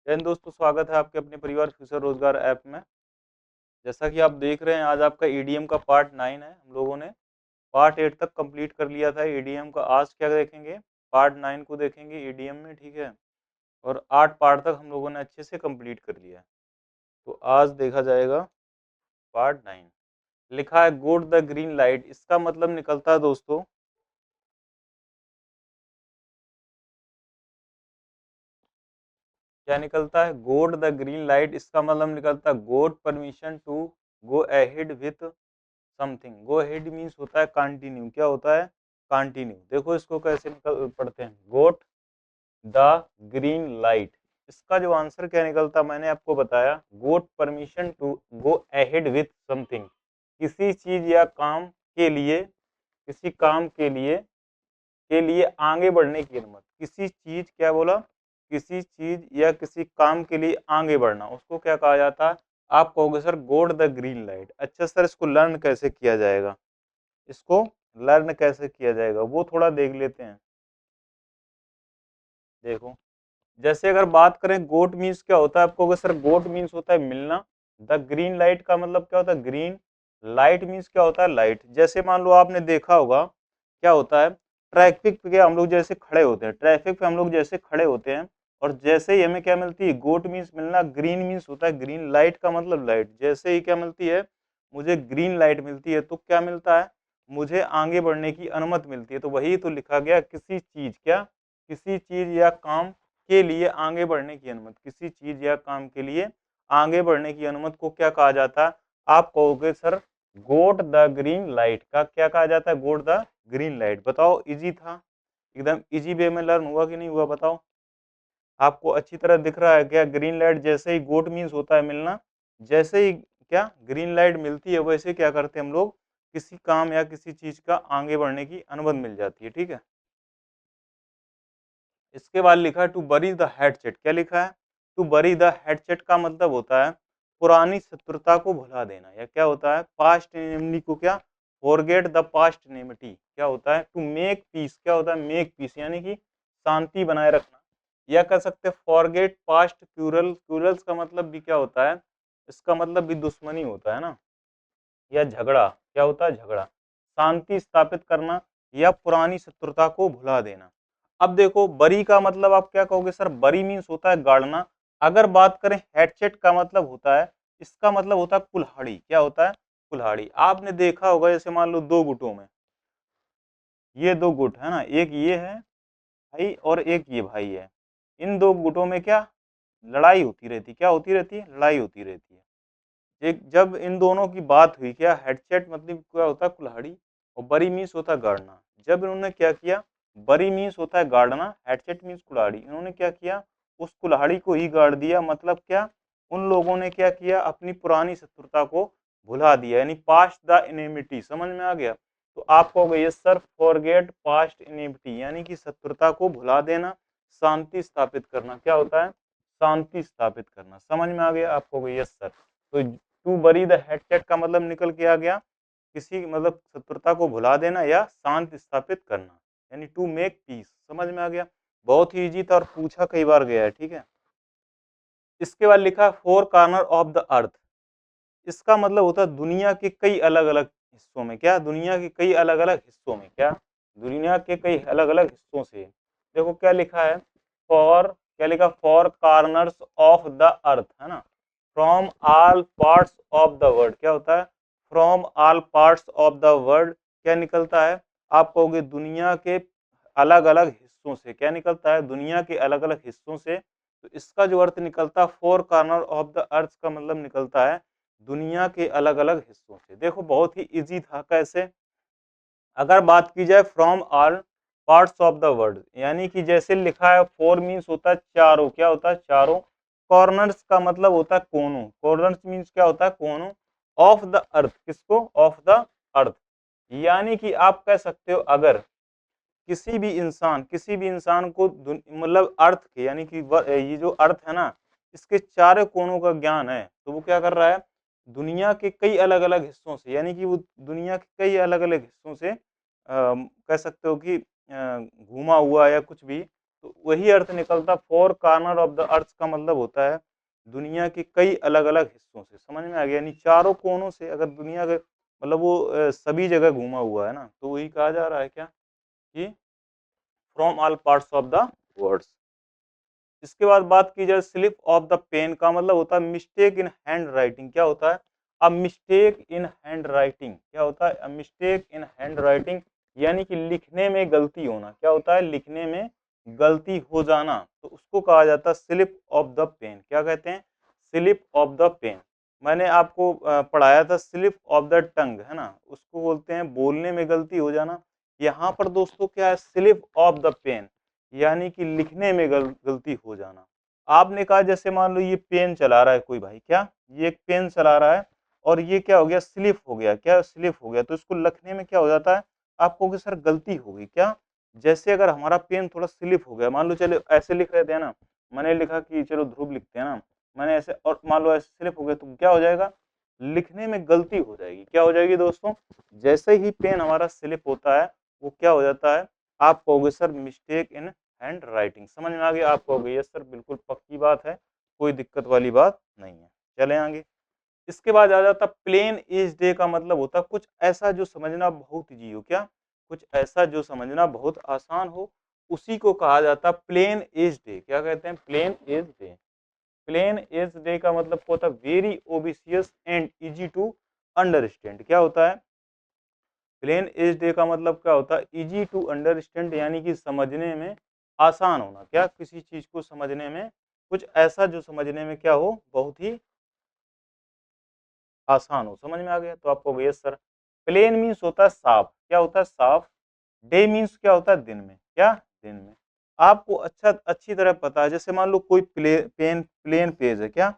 जय हिंद दोस्तों, स्वागत है आपके अपने परिवार फ्यूचर रोजगार ऐप में। जैसा कि आप देख रहे हैं, आज आपका ईडीएम का पार्ट 9 है। हम लोगों ने पार्ट 8 तक कंप्लीट कर लिया था ईडीएम का। आज क्या देखेंगे, पार्ट 9 को देखेंगे ईडीएम में, ठीक है। और 8 पार्ट तक हम लोगों ने अच्छे से कंप्लीट कर लिया है। तो आज देखा जाएगा पार्ट 9। लिखा है गोट द ग्रीन लाइट। इसका मतलब निकलता है दोस्तों, क्या निकलता है? Got the green light. इसका मतलब निकलता है got permission to go ahead with something. Go ahead means होता है कंटिन्यू। क्या होता है? कंटिन्यू। देखो इसको कैसे पढ़ते हैं, गोट द ग्रीन लाइट। इसका जो आंसर क्या निकलता, मैंने आपको बताया, got permission to go ahead with something. किसी चीज या काम के लिए, किसी काम के लिए आगे बढ़ने की अनुमति। किसी चीज, क्या बोला, किसी चीज या किसी काम के लिए आगे बढ़ना, उसको क्या कहा जाता है? आप कहोगे sir goat the green light. अच्छा सर, इसको लर्न कैसे किया जाएगा? इसको लर्न कैसे किया जाएगा वो थोड़ा देख लेते हैं। देखो, जैसे अगर बात करें गोट मीन्स क्या होता है, आपको अगर सर गोट मीन्स होता है मिलना। द ग्रीन लाइट का मतलब क्या होता है? ग्रीन। लाइट मीन्स क्या होता है? लाइट। जैसे मान लो आपने देखा होगा, क्या होता है, ट्रैफिक पे हम लोग जैसे खड़े होते हैं, ट्रैफिक पे हम लोग जैसे खड़े होते हैं, और जैसे ही हमें क्या मिलती है? गोट मीन्स मिलना। ग्रीन मीन्स होता है ग्रीन। लाइट का मतलब लाइट। जैसे ही क्या मिलती है? मुझे ग्रीन लाइट मिलती है तो क्या मिलता है? मुझे आगे बढ़ने की अनुमति मिलती है। तो वही तो लिखा गया, किसी चीज, क्या, किसी चीज या काम के लिए आगे बढ़ने की अनुमति। किसी चीज या काम के लिए आगे बढ़ने की अनुमति को क्या कहा जाता है? आप कहोगे sir goat the green light का क्या कहा जाता है? Got the green light. बताओ, इजी था? एकदम इजी वे में लर्न हुआ कि नहीं हुआ? बताओ, आपको अच्छी तरह दिख रहा है क्या? ग्रीन लाइट जैसे ही गोट मीन्स होता है मिलना, जैसे ही क्या ग्रीन लाइट मिलती है, वैसे क्या करते हैं हम लोग? किसी काम या किसी चीज का आगे बढ़ने की अनुमति मिल जाती है, ठीक है। इसके बाद लिखा है टू बरी द हेडसेट। क्या लिखा है? टू बरी द हेडसेट का मतलब होता है पुरानी शत्रुता को भुला देना, या क्या होता है? पास्ट एनिमिटी को क्या, फॉरगेट द पास्ट एनिमिटी। क्या होता है? To make peace. क्या होता है? मेक पीस, यानी कि शांति बनाए रखना। या कह सकते हैं फॉरगेट पास्ट क्यूरल। क्यूरल्स का मतलब भी क्या होता है? इसका मतलब भी दुश्मनी होता है ना, या झगड़ा। क्या होता है? झगड़ा। शांति स्थापित करना या पुरानी शत्रुता को भुला देना। अब देखो, बरी का मतलब आप क्या कहोगे सर? बरी मीन्स होता है गाड़ना। अगर बात करें हेडसेट का मतलब होता है, इसका मतलब होता है कुल्हाड़ी। क्या होता है? कुल्हाड़ी। आपने देखा होगा, जैसे मान लो दो गुटों में, ये दो गुट है ना, एक ये है भाई और एक ये भाई है। इन दो गुटों में क्या लड़ाई होती रहती? क्या होती रहती है? लड़ाई होती रहती है। एक जब इन दोनों की बात हुई, क्या हेडसेट मतलब क्या होता है? कुल्हाड़ी। और बरी मीन्स होता है गाड़ना। जब इन्होंने क्या किया, बरी मीन्स होता है गाड़ना, हेडसेट मीन्स कुल्हाड़ी, इन्होंने क्या किया? उस कुल्हाड़ी को ही गाड़ दिया। मतलब क्या, उन लोगों ने क्या किया? अपनी पुरानी शत्रुता को भुला दिया, यानी पास्ट द इनेमिटी। समझ में आ गया? तो आप कहोगे यस सर, फॉरगेट पास्ट इनेमिटी, यानी कि शत्रुता को भुला देना, शांति स्थापित करना। क्या होता है? शांति स्थापित करना। समझ में आ गया? आप कहोगे यस सर। तो टू बरी द हेडसेट का मतलब निकल के आ गया, किसी मतलब शत्रुता को भुला देना या शांति स्थापित करना, यानी टू मेक पीस। समझ में आ गया? बहुत ही इजी था और पूछा कई बार गया है, ठीक है। इसके बाद लिखा है four corner of the earth. इसका मतलब होता है दुनिया के कई अलग अलग हिस्सों में। क्या? दुनिया के कई अलग अलग हिस्सों में। क्या? दुनिया के कई अलग अलग हिस्सों से। देखो क्या लिखा है, फॉर, क्या लिखा? For corners of the earth, है ना। From all parts of the world. क्या होता है? From all parts of the world. क्या निकलता है? आप कहोगे दुनिया के अलग अलग हिस्सों से। क्या निकलता है? दुनिया के अलग अलग हिस्सों से। तो इसका जो अर्थ निकलता है four corner of the earth का मतलब निकलता है दुनिया के अलग अलग हिस्सों से। देखो बहुत ही इजी था। कैसे? अगर बात की जाए from all parts of the world, यानी कि जैसे लिखा है फोर मीन्स होता है चारों। क्या होता है? चारों। कॉर्नर्स का मतलब होता है कोनों। कॉर्नर्स मीन्स क्या होता है? कोनों। ऑफ द अर्थ, किसको? Of the earth. यानी कि आप कह सकते हो, अगर किसी भी इंसान को मतलब अर्थ के, यानी कि ये जो अर्थ है ना, इसके चारों कोनों का ज्ञान है, तो वो क्या कर रहा है? दुनिया के कई अलग अलग हिस्सों से, यानी कि वो दुनिया के कई अलग अलग हिस्सों से कह सकते हो कि घूमा हुआ या कुछ भी, तो वही अर्थ निकलता। Four corner of the earth का मतलब होता है दुनिया के कई अलग अलग हिस्सों से। समझ में आ गया? यानी चारों कोनों से अगर दुनिया के मतलब वो सभी जगह घूमा हुआ है ना, तो वही कहा जा रहा है क्या कि from all parts of the world. इसके बाद बात की जाए स्लिप ऑफ द पेन का मतलब होता है मिस्टेक इन हैंड राइटिंग। क्या होता है? अब मिस्टेक इन हैंड राइटिंग क्या होता है? मिस्टेक इन हैंड राइटिंग यानी कि लिखने में गलती होना। क्या होता है? लिखने में गलती हो जाना, तो उसको कहा जाता है स्लिप ऑफ द पेन। क्या कहते हैं? Slip of the pen. मैंने आपको पढ़ाया था स्लिप ऑफ द टंग, है ना, उसको बोलते हैं बोलने में गलती हो जाना। यहाँ पर दोस्तों क्या है? स्लिप ऑफ द पेन यानी कि लिखने में गलती हो जाना। आपने कहा जैसे मान लो ये पेन चला रहा है कोई भाई, क्या ये एक पेन चला रहा है और ये क्या हो गया? स्लिप हो गया। क्या स्लिप हो गया? तो इसको लिखने में क्या हो जाता है? आप कहोगे सर गलती हो गई क्या? जैसे अगर हमारा पेन थोड़ा स्लिप हो गया, मान लो चलो ऐसे लिख रहे थे ना, मैंने लिखा कि चलो ध्रुव लिखते हैं ना, मैंने ऐसे और मान लो ऐसे स्लिप हो गया तो क्या हो जाएगा? लिखने में गलती हो जाएगी। क्या हो जाएगी दोस्तों? जैसे ही पेन हमारा स्लिप होता है वो क्या हो जाता है? आप कहोगे sir mistake in hand writing. समझ में आ गया? आप कहोगे यस सर बिल्कुल पक्की बात है, कोई दिक्कत वाली बात नहीं है। चले आगे। इसके बाद आ जाता प्लेन एज डे का मतलब होता है कुछ ऐसा जो समझना बहुत इजी हो। क्या? कुछ ऐसा जो समझना बहुत आसान हो, उसी को कहा जाता प्लेन एज डे। क्या कहते हैं? Plain as day. Plain as day का मतलब क्या होता है? Very obvious and easy to understand. क्या होता है? प्लेन एज डे का मतलब क्या होता है? इजी टू अंडरस्टैंड यानी कि समझने में आसान होना। क्या? किसी चीज को समझने में कुछ ऐसा जो समझने में क्या हो? बहुत ही आसान हो। समझ में आ गया? तो आपको यस सर। प्लेन मीन्स होता है साफ। क्या होता है? साफ। डे मीन्स क्या होता है? दिन में। क्या? दिन में। आपको अच्छी तरह पता है, जैसे मान लो कोई प्लेन पेज है। क्या?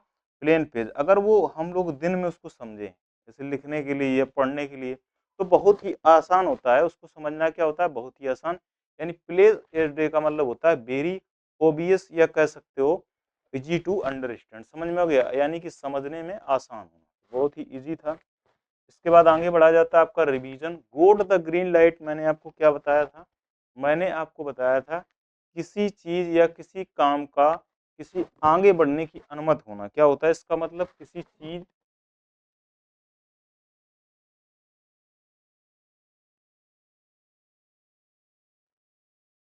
प्लेन पेज अगर वो हम लोग दिन में उसको समझें, जैसे लिखने के लिए या पढ़ने के लिए, तो बहुत ही आसान होता है उसको समझना। क्या होता है? बहुत ही आसान। यानी प्लेन एज डे का मतलब होता है वेरी ओबियस या कह सकते हो इजी टू अंडरस्टैंड। समझ में आ गया? यानी कि समझने में आसान होना। बहुत ही इजी था। इसके बाद आगे बढ़ा जाता है आपका रिवीजन। गोड द ग्रीन लाइट मैंने आपको क्या बताया था? मैंने आपको बताया था किसी चीज या किसी काम का किसी आगे बढ़ने की अनुमति होना। क्या होता है इसका मतलब? किसी चीज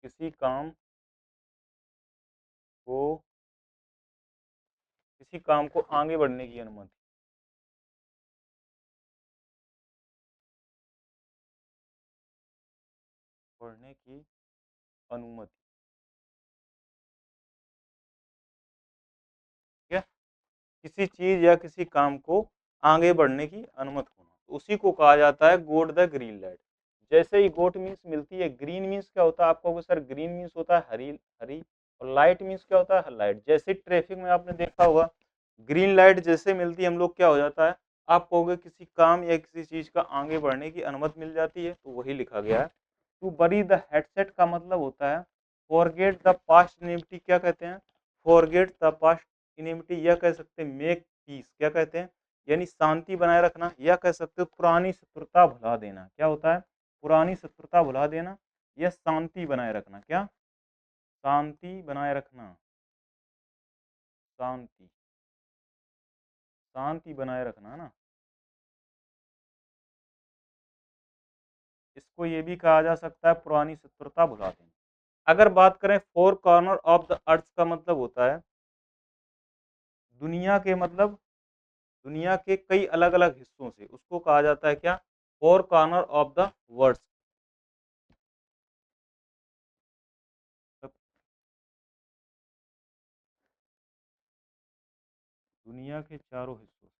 किसी काम को किसी काम को आगे बढ़ने की अनुमति। बढ़ने की अनुमति। ठीक है? किसी चीज या किसी काम को आगे बढ़ने की अनुमति होना, तो उसी को कहा जाता है गोड द ग्रीन लाइट। जैसे ही गोट मीन्स मिलती है, ग्रीन मीन्स क्या होता है? आपको सर ग्रीन मीन्स होता है हरी हरी, और लाइट मीन्स क्या होता है? लाइट। जैसे ट्रैफिक में आपने देखा होगा ग्रीन लाइट जैसे मिलती है हम लोग क्या हो जाता है? आप कहोगे किसी काम या किसी चीज का आगे बढ़ने की अनुमति मिल जाती है, तो वही लिखा गया है। टू बरी द हेडसेट का मतलब होता है फॉरगेट द पास्ट इनिमिटी। क्या कहते हैं? फॉरगेट द पास्ट इनिमिटी, या कह सकते हैं मेक पीस। क्या कहते हैं? यानी शांति बनाए रखना, या कह सकते हो पुरानी शत्रुता भुला देना। क्या होता है? पुरानी शत्रुता भुला देना या शांति बनाए रखना। क्या? शांति बनाए रखना। शांति शांति बनाए रखना, है ना। इसको ये भी कहा जा सकता है पुरानी शत्रुता भुला देना। अगर बात करें four corner of the earth का मतलब होता है दुनिया के मतलब दुनिया के कई अलग अलग हिस्सों से, उसको कहा जाता है क्या? Four corner of the world. दुनिया के चारों हिस्सों से।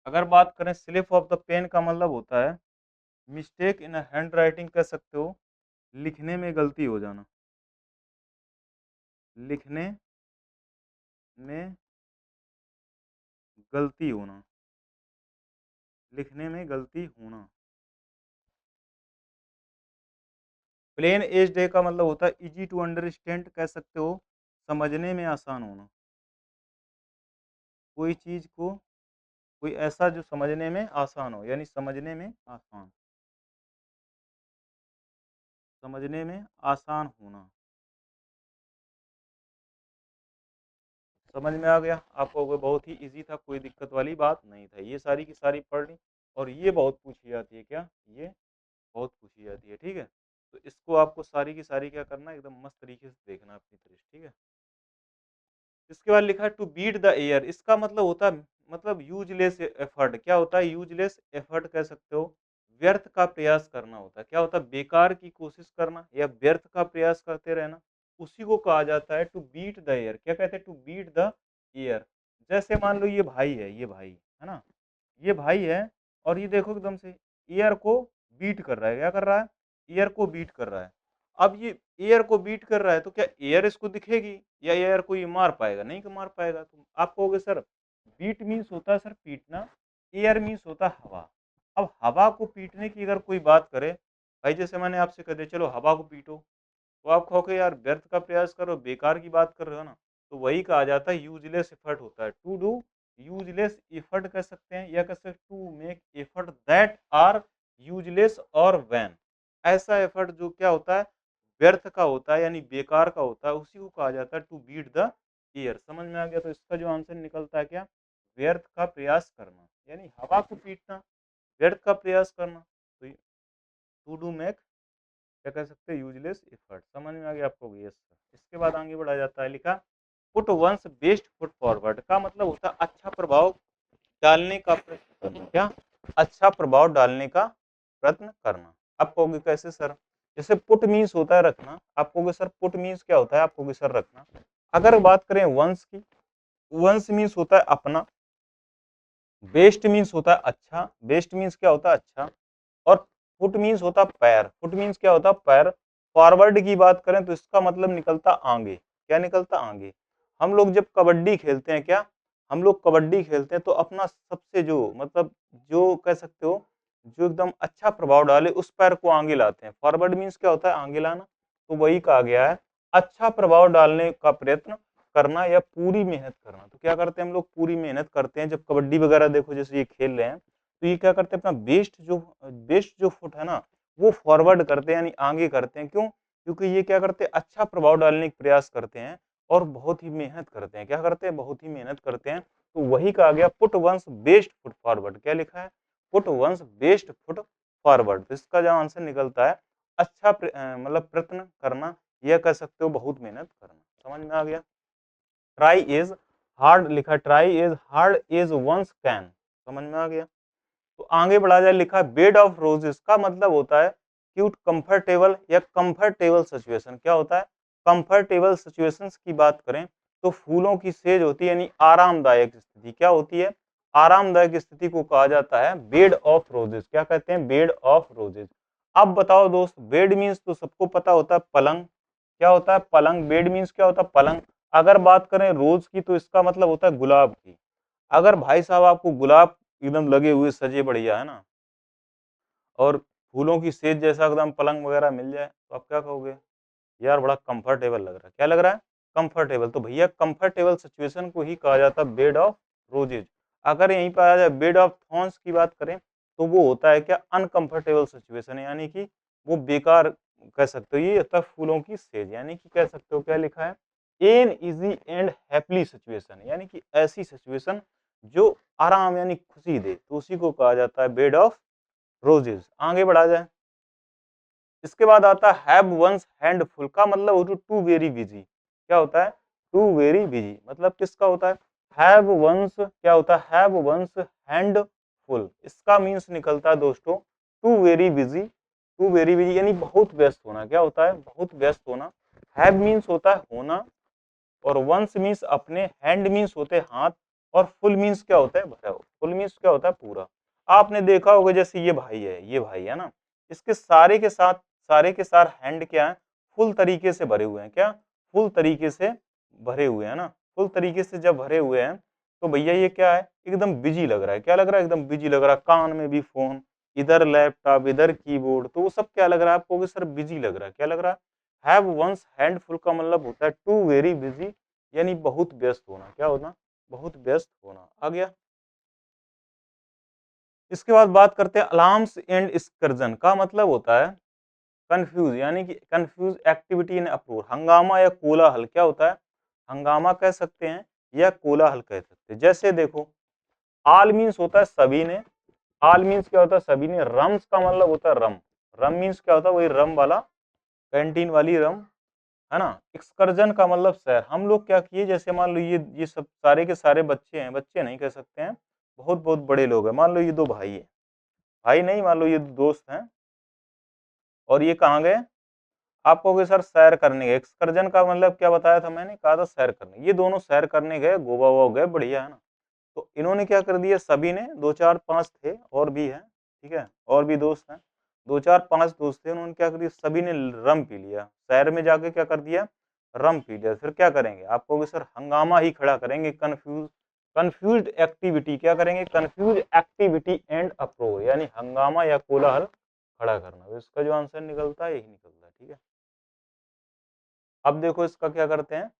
अगर बात करें स्लिप ऑफ द पेन का मतलब होता है मिस्टेक इन हैंड राइटिंग, कह सकते हो लिखने में गलती हो जाना। लिखने में गलती होना। लिखने में गलती होना। प्लेन एज डे का मतलब होता है इजी टू अंडरस्टैंड, कह सकते हो समझने में आसान होना, कोई चीज को, कोई ऐसा जो समझने में आसान हो, यानी समझने में आसान, समझने में आसान होना। समझ में आ गया आपको? बहुत ही इजी था, कोई दिक्कत वाली बात नहीं था। ये सारी की सारी पढ़ ली, और ये बहुत पूछी जाती है, क्या ये बहुत पूछी जाती है, ठीक है। तो इसको आपको सारी की सारी क्या करना है, एकदम मस्त तरीके से देखना अपनी तरह, ठीक है। इसके बाद लिखा है टू बीट द एयर, इसका मतलब होता है, मतलब यूजलेस एफर्ट। क्या होता है यूजलेस एफर्ट, कह सकते हो व्यर्थ का प्रयास करना होता है। क्या होता है, बेकार की कोशिश करना या व्यर्थ का प्रयास करते रहना, उसी को कहा जाता है टू बीट द एयर। क्या कहते हैं, टू बीट द एयर। जैसे मान लो ये भाई है, ये भाई है ना, ये भाई है, और ये देखो एकदम से एयर को बीट कर रहा है। क्या कर रहा है, एयर को बीट कर रहा है। अब ये एयर को बीट कर रहा है, तो क्या एयर इसको दिखेगी, या एयर को ये मार पाएगा? नहीं मार पाएगा। तो आप कहोगे सर बीट मीन्स होता है सर पीटना, एयर मीन्स होता है हवा। अब हवा को पीटने की अगर कोई बात करे, भाई जैसे मैंने आपसे कह दिया चलो हवा को पीटो, तो आप कहोगे यार व्यर्थ का प्रयास करो, बेकार की बात कर रहे हो ना। तो वही कहा जाता है यूजलेस एफर्ट होता है, टू डू यूजलेस एफर्ट कह सकते हैं, या कह सकते to make effort that are useless और वैन। ऐसा एफर्ट जो क्या होता है, व्यर्थ का होता है, यानी बेकार का होता है, उसी को कहा जाता है टू बीट द एयर। समझ में आ गया? तो इसका जो आंसर निकलता है क्या, व्यर्थ का प्रयास करना, यानी हवा को पीटना, व्यर्थ का प्रयास करना। तो टू डू मेक, क्या कह सकते हैं, यूजलेस एफर्ट। समझ में आ गया आपको? Yes sir. इसके बाद आगे बढ़ा जाता है, लिखा put one's best foot forward, का मतलब होता है अच्छा प्रभाव डालने का प्रयत्न करना। क्या, अच्छा प्रभाव डालने का प्रयत्न करना। आप कहोगे कैसे सर? जैसे पुट मीन्स होता है रखना, आप कहोगे सर पुट मीन्स क्या होता है, आप कहोगे सर रखना। अगर बात करें वंस की, वंस मीन्स होता है अपना, बेस्ट मीन्स होता है अच्छा, बेस्ट मीन्स क्या होता है अच्छा, और फुट मीन्स होता है पैर, फुट मीन्स क्या होता है पैर। फॉरवर्ड की बात करें तो इसका मतलब निकलता आगे। क्या निकलता आगे? हम लोग जब कबड्डी खेलते हैं, क्या हम लोग कबड्डी खेलते हैं, तो अपना सबसे जो मतलब जो कह सकते हो जो एकदम अच्छा प्रभाव डाले उस पैर को आगे लाते हैं। फॉरवर्ड मीन्स क्या होता है, आगे लाना। तो वही कहा गया है, अच्छा प्रभाव डालने का प्रयत्न करना या पूरी मेहनत करना। तो क्या करते हैं हम लोग, पूरी मेहनत करते हैं। जब कबड्डी वगैरह देखो जैसे ये खेल रहे हैं, तो ये क्या करते हैं, अपना बेस्ट जो फुट है ना, वो फॉरवर्ड करते हैं, यानी आगे करते हैं। क्यों? क्योंकि ये क्या करते हैं, अच्छा प्रभाव डालने का प्रयास करते हैं, और बहुत ही मेहनत करते हैं। क्या करते हैं, बहुत ही मेहनत करते हैं। तो वही कहा गया put one's best foot forward. क्या लिखा है, put one's best foot forward. तो इसका जो आंसर निकलता है अच्छा मतलब प्रयत्न करना, यह कह सकते हो बहुत मेहनत करना। समझ में आ गया? ट्राई इज हार्ड, लिखा try is hard is one's can. समझ में आ गया? तो आगे बढ़ा जाए, लिखा बेड ऑफ रोजेस, का मतलब होता है क्यूट, कंफर्टेबल या कंफर्टेबल सिचुएशन। क्या होता है, कंफर्टेबल सिचुएशंस की बात करें तो फूलों की सेज होती है, यानी आरामदायक स्थिति। क्या होती है, आरामदायक स्थिति को कहा जाता है बेड ऑफ रोजेस। क्या कहते हैं, बेड ऑफ रोजेस। अब बताओ दोस्त, बेड मीन्स तो सबको पता होता है पलंग। क्या होता है, पलंग। बेड मीन्स क्या होता है, पलंग। अगर बात करें रोज की, तो इसका मतलब होता है गुलाब की। अगर भाई साहब आपको गुलाब एकदम लगे हुए सजे बढ़िया है ना, और फूलों की सेज जैसा एकदम पलंग वगैरह मिल जाए, तो आप क्या कहोगे, यार बड़ा कंफर्टेबल लग रहा है। क्या लग रहा है, कंफर्टेबल। तो भैया कंफर्टेबल सिचुएशन को ही कहा जाता है बेड ऑफ रोजेज। अगर यहीं पर आ जाए बेड ऑफ थॉर्न्स की बात करें, तो वो होता है क्या, अनकंफर्टेबल सिचुएशन, यानी कि वो बेकार कह सकते हो। ये होता है फूलों की सेज, यानी कि कह सकते हो क्या लिखा है, an easy and happy situation, यानी कि ऐसी सिचुएशन जो आराम यानी खुशी दे, तो उसी को कहा जाता है बेड ऑफ रोजेज। आगे बढ़ा जाए, इसके बाद आता है हैव वंस हैंड फुल, का मतलब हो टू वेरी बिजी। क्या होता है, टू वेरी बिजी, मतलब किसका होता है, हैव वंस। क्या होता है, हैव वंस हैंड फुल। इसका मीन्स निकलता है दोस्तों to very busy, to very busy यानी बहुत व्यस्त होना। क्या होता है, बहुत व्यस्त होना। हैव मीन्स होता है होना, और वंस मीन्स अपने, हैंड मीन्स होते हैं हाथ, और फुल मीन्स क्या होता है, भरा हुआ। फुल मीन्स क्या होता है, पूरा। आपने देखा होगा जैसे ये भाई है, ये भाई है ना, इसके सारे के साथ सारे के सारे हैंड क्या है, फुल तरीके से भरे हुए हैं। क्या, फुल तरीके से भरे हुए हैं ना। फुल तरीके से जब भरे हुए हैं, तो भैया ये क्या है, एकदम बिजी लग रहा है। क्या लग रहा है, एकदम बिजी लग रहा है। कान में भी फोन, इधर लैपटॉप, इधर कीबोर्ड, तो वो सब क्या लग रहा है आपको, सर बिजी लग रहा है। क्या लग रहा है, हैव वंस हैंडफुल का मतलब होता है टू वेरी बिजी, यानी बहुत व्यस्त होना। क्या होना? बहुत व्यस्त होना। आ गया। इसके बाद बात करते हैं अलार्म्स एंड स्कर्जन का मतलब होता है कंफ्यूज, यानी कि कंफ्यूज एक्टिविटी इन अप्रोच, हंगामा या कोलाहल। क्या होता है? हंगामा कह सकते हैं या कोलाहल कह सकते हैं। जैसे देखो, आल मीन्स होता है सभी ने, आल मीन्स क्या होता है? सभी ने। रम्स का मतलब होता है रम, रम मीन्स क्या होता है? वही रम वाला, कैंटीन वाली रम, है ना। एक्सकर्जन का मतलब सैर। हम लोग क्या किए, जैसे मान लो ये सब सारे के सारे बच्चे हैं, बच्चे नहीं कह सकते हैं, बहुत बहुत बड़े लोग हैं। मान लो ये दो भाई है, भाई नहीं, मान लो ये दोस्त हैं, और ये कहाँ गए? आप कहोगे सर सैर करने गए। एक्सकर्जन का मतलब क्या बताया था मैंने? कहा था सैर करने। ये दोनों सैर करने गए, गोवा वोवा गए, बढ़िया है ना। तो इन्होंने क्या कर दिया, सभी ने, दो चार पांच थे और भी हैं, ठीक है, और भी दोस्त हैं, दो चार पांच दोस्त थे, उन्होंने क्या कर दिया, सभी ने रम पी लिया। शहर में जाके क्या कर दिया? रम पी लिया। फिर क्या करेंगे? आप कहोगे सर हंगामा ही खड़ा करेंगे, कंफ्यूज एक्टिविटी। क्या करेंगे? कंफ्यूज एक्टिविटी एंड अप्रोच, यानी हंगामा या कोलाहल खड़ा करना। तो इसका जो आंसर निकलता है यही निकलता है, ठीक है। अब देखो इसका क्या करते हैं,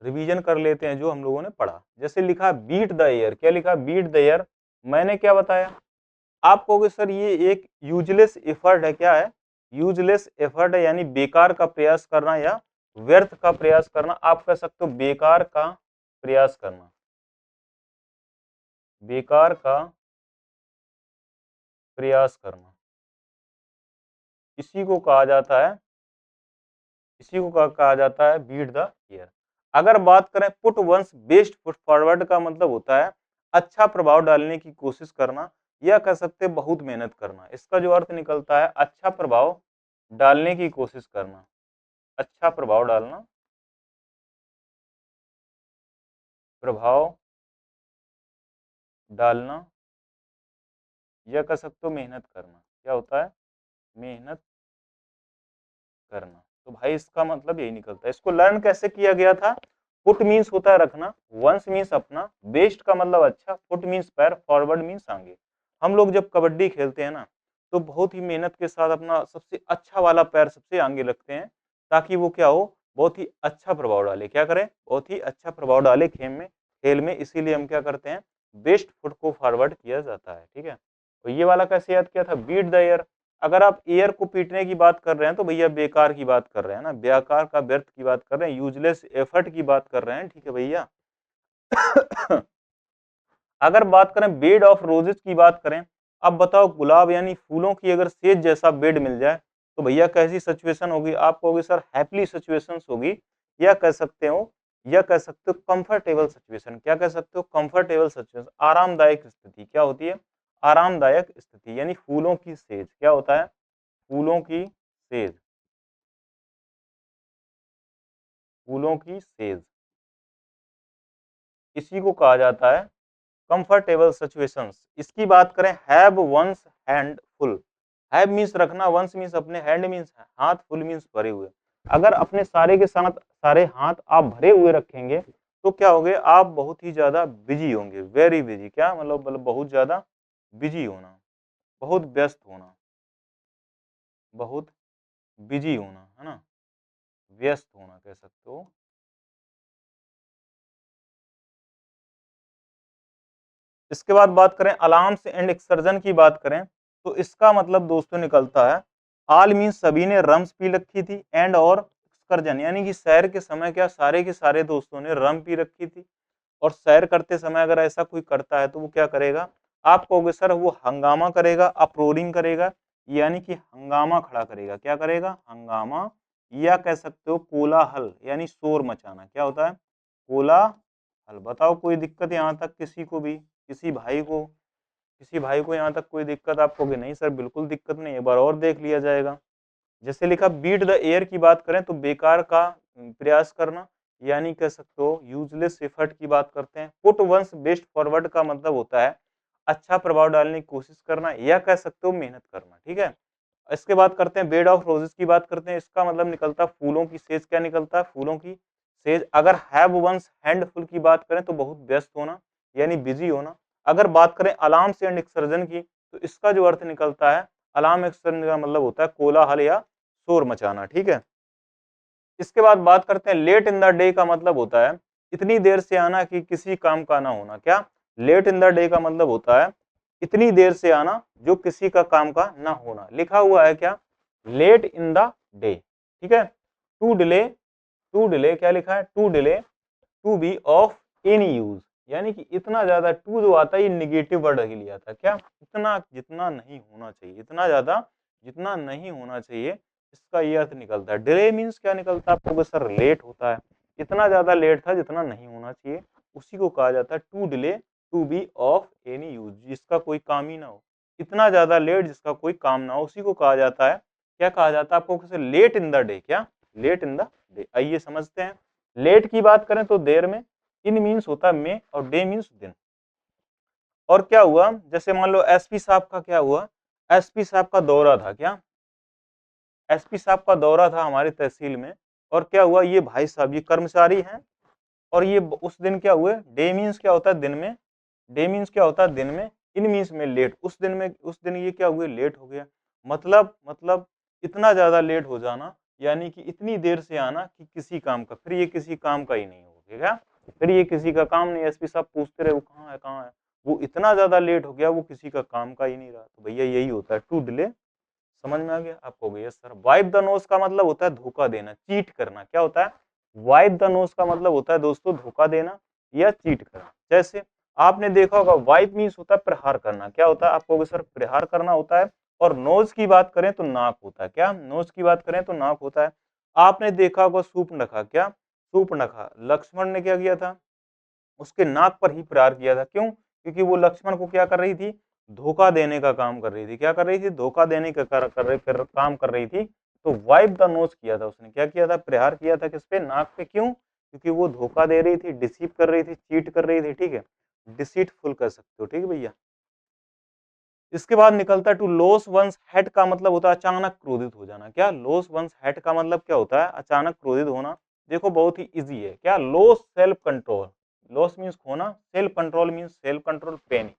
रिवीजन कर लेते हैं जो हम लोगों ने पढ़ा। जैसे लिखा बीट द एयर, क्या लिखा? Beat the air. मैंने क्या बताया? आप कहोगे सर ये एक यूजलेस एफर्ट है। क्या है? यूजलेस एफर्ट है, यानी बेकार का प्रयास करना या व्यर्थ का प्रयास करना। आप कह सकते हो बेकार का प्रयास करना, बेकार का प्रयास करना, इसी को कहा जाता है, इसी को कहा जाता है बीट द एयर। अगर बात करें put one's best foot forward का मतलब होता है अच्छा प्रभाव डालने की कोशिश करना, या कह सकते हैं बहुत मेहनत करना। इसका जो अर्थ निकलता है अच्छा प्रभाव डालने की कोशिश करना, अच्छा प्रभाव डालना, प्रभाव डालना, या कह सकते हो मेहनत करना। क्या होता है? मेहनत करना। तो भाई इसका मतलब यही निकलता है। इसको लर्न कैसे किया गया था? पुट मीन्स होता है रखना, वंस मीन्स अपना, बेस्ट का मतलब अच्छा, पुट मीन्स पैर, फॉरवर्ड मीन्स आगे। हम लोग जब कबड्डी खेलते हैं ना, तो बहुत ही मेहनत के साथ अपना सबसे अच्छा वाला पैर सबसे आगे रखते हैं, ताकि वो क्या हो, बहुत ही अच्छा प्रभाव डाले। क्या करें? बहुत ही अच्छा प्रभाव डाले खेल में। इसीलिए हम क्या करते हैं, बेस्ट फुट को फॉरवर्ड किया जाता है, ठीक है। तो ये वाला कैसे याद किया था? Beat the air. अगर आप एयर को पीटने की बात कर रहे हैं तो भैया बेकार की बात कर रहे हैं ना, बेकार का, व्यर्थ की बात कर रहे हैं, यूजलेस एफर्ट की बात कर रहे हैं, ठीक है भैया। अगर बात करें बेड ऑफ रोजेस की बात करें, अब बताओ गुलाब यानी फूलों की अगर सेज जैसा बेड मिल जाए तो भैया कैसी सिचुएशन होगी? आप कहोगे सर हैप्पी सिचुएशंस होगी, या कह सकते हो, या कह सकते हो कंफर्टेबल सिचुएशन। क्या कह सकते हो? कंफर्टेबल सिचुएशन, आरामदायक स्थिति। क्या होती है? आरामदायक स्थिति, यानी फूलों की सेज। क्या होता है? फूलों की सेज, फूलों की सेज, इसी को कहा जाता है कंफर्टेबल सिचुएशंस। इसकी बात करें have one's hand full, have means रखना, वंस मीन्स अपने, हैंड मीन्स हाथ, फुल मीन्स भरे हुए। अगर अपने सारे के साथ सारे हाथ आप भरे हुए रखेंगे तो क्या होगे? आप बहुत ही ज्यादा बिजी होंगे, वेरी बिजी। क्या मतलब बहुत ज्यादा बिजी होना, बहुत व्यस्त होना, बहुत बिजी होना, है ना, व्यस्त होना कह सकते हो। इसके बाद बात करें अलार्म्स एंड एक्सर्जन की बात करें, तो इसका मतलब दोस्तों निकलता है आल मीन्स सभी ने रम्स पी रखी थी, एंड और एक्सकर्जन, यानी कि सैर के समय क्या सारे के सारे दोस्तों ने रम पी रखी थी। और सैर करते समय अगर ऐसा कोई करता है तो वो क्या करेगा? आप कहोगे सर वो हंगामा करेगा, अप्रोरिंग करेगा, यानी कि हंगामा खड़ा करेगा। क्या करेगा? हंगामा, या कह सकते हो कोलाहल, यानी शोर मचाना। क्या होता है? कोलाहल। बताओ कोई दिक्कत यहाँ तक किसी को भी, किसी भाई को, किसी भाई को यहाँ तक कोई दिक्कत? आप कहोगे नहीं सर बिल्कुल दिक्कत नहीं है, एक बार और देख लिया जाएगा। जैसे लिखा बीट द एयर की बात करें तो बेकार का प्रयास करना, यानी कह सकते हो यूजलेस एफर्ट की बात करते हैं। पुट वंस बेस्ट फॉरवर्ड का मतलब होता है अच्छा प्रभाव डालने की कोशिश करना, या कह सकते हो मेहनत करना, ठीक है। इसके बाद करते हैं बेड ऑफ रोजेस की बात करते हैं। इसका मतलब निकलता है फूलों की सेज। क्या निकलता है? फूलों की सेज। अगर हैव वंस हैंडफुल की बात करें तो बहुत व्यस्त होना, यानी बिजी होना। अगर बात करें अलार्म्स एंड एक्सर्जन की, तो इसका जो अर्थ निकलता है, अलार्म एक्सर्जन का मतलब होता है कोलाहल या शोर मचाना, ठीक है। इसके बाद बात करते हैं लेट इन द डे का मतलब होता है इतनी देर से आना कि किसी काम का ना होना। क्या लेट इन द डे का मतलब होता है इतनी देर से आना जो किसी का काम का ना होना। लिखा हुआ है क्या लेट इन द डे, ठीक है। टू डिले, टू डिले क्या लिखा है to delay to be of any use, यानी कि इतना ज्यादा टू जो आता है ये निगेटिव वर्ड के लिए आता है। क्या इतना जितना नहीं होना चाहिए, इतना ज्यादा जितना नहीं होना चाहिए, इसका ये अर्थ निकलता है। डिले मीन्स क्या निकलता है आपको सर लेट होता है, इतना ज्यादा लेट था जितना नहीं होना चाहिए, उसी को कहा जाता है to delay to be of any use, जिसका कोई काम ही ना हो। इतना ज्यादा लेट जिसका कोई काम ना हो उसी को कहा जाता है, क्या कहा जाता है आपको लेट इन द डे। क्या लेट इन द डे। आइए समझते हैं। लेट की बात करें तो देर में, इन मीन्स होता है में और डे मीन्स दिन। और क्या हुआ जैसे मान लो एसपी साहब का क्या हुआ, एसपी साहब का दौरा था। क्या एसपी साहब का दौरा था हमारी तहसील में, और क्या हुआ ये भाई साहब ये कर्मचारी हैं और ये उस दिन क्या हुए, डे मीन्स क्या होता है दिन में, डे मीन्स क्या होता है दिन में, इन मीन्स में लेट, उस दिन में उस दिन ये क्या हुए लेट हो गया। मतलब इतना ज्यादा लेट हो जाना, यानी कि इतनी देर से आना कि किसी काम का, फिर ये किसी काम का ही नहीं हो गया। फिर ये किसी का काम नहीं, एसपी साहब पूछते रहे वो कहाँ है कहाँ है, वो इतना ज्यादा लेट हो गया वो किसी का काम का ही नहीं रहा। तो भैया यही होता है टू डिले। समझ में आ गया आपको भैया सर। वाइप द नोज का मतलब होता है धोखा देना, चीट करना। क्या होता है वाइप द नोज का मतलब होता है दोस्तों धोखा देना या चीट करना। जैसे आपने देखा होगा वाइप मीन्स होता है प्रहार करना। क्या होता है आपको सर प्रहार करना होता है। और नोज की बात करें तो नाक होता है। क्या नोज की बात करें तो नाक होता है। आपने देखा होगा सूर्पनखा, क्या सूर्पनखा लक्ष्मण ने क्या किया था, उसके नाक पर ही प्रहार किया था। क्यों, क्योंकि वो लक्ष्मण को क्या कर रही थी, धोखा देने का काम कर रही थी। क्या कर रही थी, धोखा देने का काम कर रही थी। तो वाइप द नोज किया था उसने, क्या किया था, प्रहार किया था किस पे, नाक पे। क्यों, क्योंकि वो धोखा दे रही थी, डिसीव कर रही थी, चीट कर रही थी, ठीक है, डिसीटफुल कर सकते हो, ठीक है भैया। इसके बाद निकलता है टू लॉस वंस हेड का मतलब होता है अचानक क्रोधित हो जाना। क्या लॉस वंस हेड का मतलब क्या होता है, अचानक क्रोधित होना। देखो बहुत ही इजी है। क्या loss self control, loss means खोना, self control means self control panic.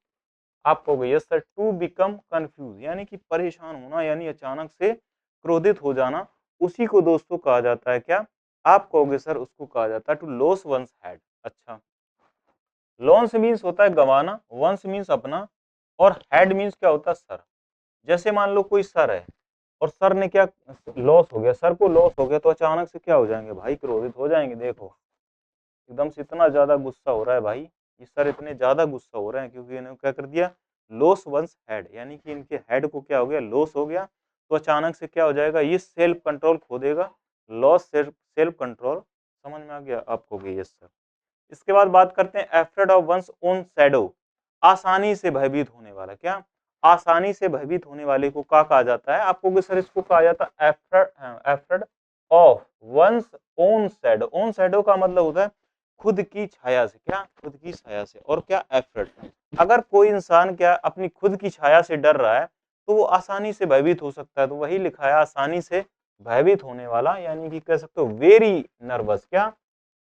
आप कहोगे yes sir. To become confuse यानी कि परेशान होना, यानी अचानक से क्रोधित हो जाना, उसी को दोस्तों कहा जाता है क्या, आप कहोगे सर उसको कहा जाता है टू लॉस वंस हेड। अच्छा, लॉन्स मीन्स होता है गंवाना, वंस मीन्स अपना, और हेड मीन्स क्या होता है सर। जैसे मान लो कोई सर है और सर ने क्या लॉस हो गया, सर को लॉस हो गया तो अचानक से क्या हो जाएंगे भाई, क्रोधित हो जाएंगे। देखो एकदम से इतना ज्यादा गुस्सा हो रहा है भाई, ये सर इतने ज्यादा गुस्सा हो रहे हैं क्योंकि इन्होंने क्या कर दिया, लॉस वंस हेड, यानी कि इनके हेड को क्या हो गया, लॉस हो गया। तो अचानक से क्या हो जाएगा, ये सेल्फ कंट्रोल खो देगा, लॉस सेल्फ कंट्रोल। समझ में आ गया आपको कि यस सर। इसके बाद बात करते हैं afraid of one's own shadow, आसानी से भयभीत होने वाला। क्या आसानी से भयभीत होने वाले को क्या कहा जाता है आपको सर, इसको कहा जाता है afraid of one's own shadow. Own shadow का मतलब होता है खुद की छाया से। क्या खुद की छाया से, और क्या एफ्रेड, अगर कोई इंसान क्या अपनी खुद की छाया से डर रहा है तो वो आसानी से भयभीत हो सकता है। तो वही लिखा है आसानी से भयभीत होने वाला, यानी कि कह सकते हो वेरी नर्वस। क्या